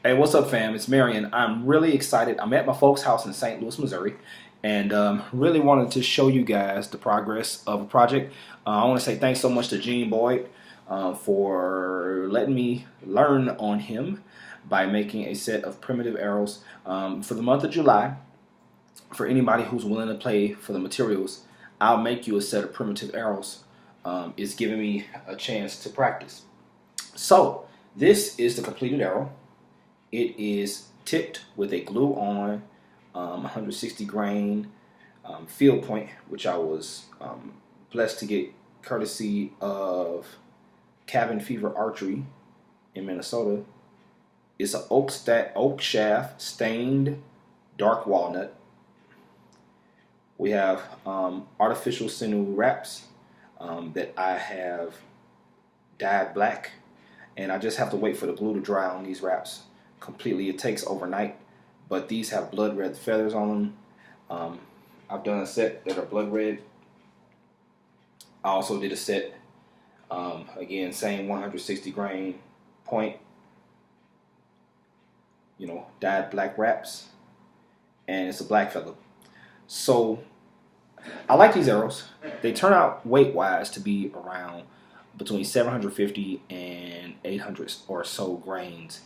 Hey, what's up, fam? It's Marion. I'm really excited. I'm at my folks' house in St. Louis, Missouri, and really wanted to show you guys the progress of a project. I want to say thanks so much to Gene Boyd for letting me learn on him by making a set of primitive arrows for the month of July. For anybody who's willing to pay for the materials, I'll make you a set of primitive arrows. It's giving me a chance to practice. So this is the completed arrow. It is tipped with a glue on 160 grain field point, which I was blessed to get courtesy of Cabin Fever Archery in Minnesota. It's an oak shaft stained dark walnut. We have artificial sinew wraps that I have dyed black, and I just have to wait for the glue to dry on these wraps completely. It takes overnight, but these have blood red feathers on them. I've done a set that are blood red. I also did a set, again, same 160 grain point, dyed black wraps, and it's a black feather. So I like these arrows. They turn out weight-wise to be around between 750 and 800 or so grains.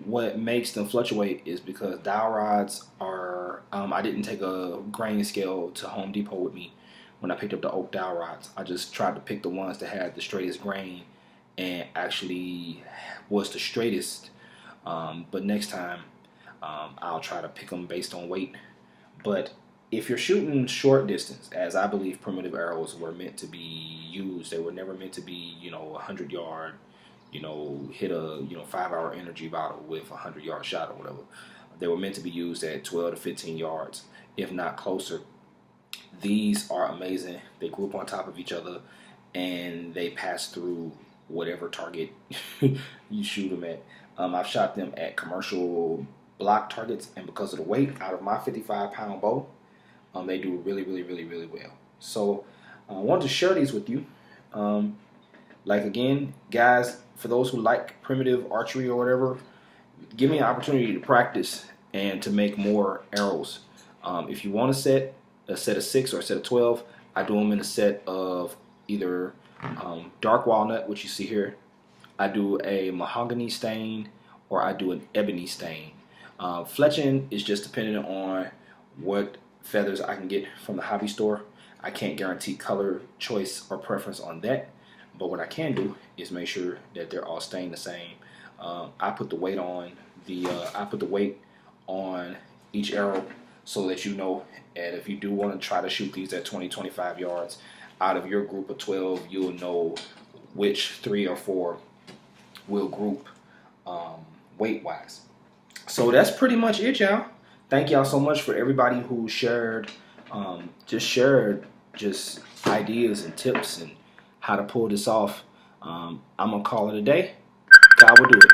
What makes them fluctuate is because dowel rods are, I didn't take a grain scale to Home Depot with me when I picked up the oak dowel rods. I just tried to pick the ones that had the straightest grain and actually was the straightest. But next time, I'll try to pick them based on weight. But if you're shooting short distance, as I believe primitive arrows were meant to be used, they were never meant to be, 100-yard, hit a 5-hour energy bottle with a 100-yard shot or whatever. They were meant to be used at 12 to 15 yards, if not closer. These are amazing. They group on top of each other, and they pass through whatever target you shoot them at. I've shot them at commercial block targets, and because of the weight out of my 55-pound bow, they do really, really, really, really well. So I wanted to share these with you. Again, guys, for those who like primitive archery or whatever, give me an opportunity to practice and to make more arrows. If you want a set of 6 or a set of 12, I do them in a set of either dark walnut, which you see here. I do a mahogany stain, or I do an ebony stain. Fletching is just dependent on what feathers I can get from the hobby store. I can't guarantee color choice or preference on that, but what I can do is make sure that they're all stained the same. I put the weight on each arrow so that you know, and if you do want to try to shoot these at 20-25 yards, out of your group of 12, you'll know which 3 or 4 will group weight wise. So that's pretty much it, y'all. Thank y'all so much for everybody who shared just ideas and tips and how to pull this off. I'm gonna call it a day. God will do it.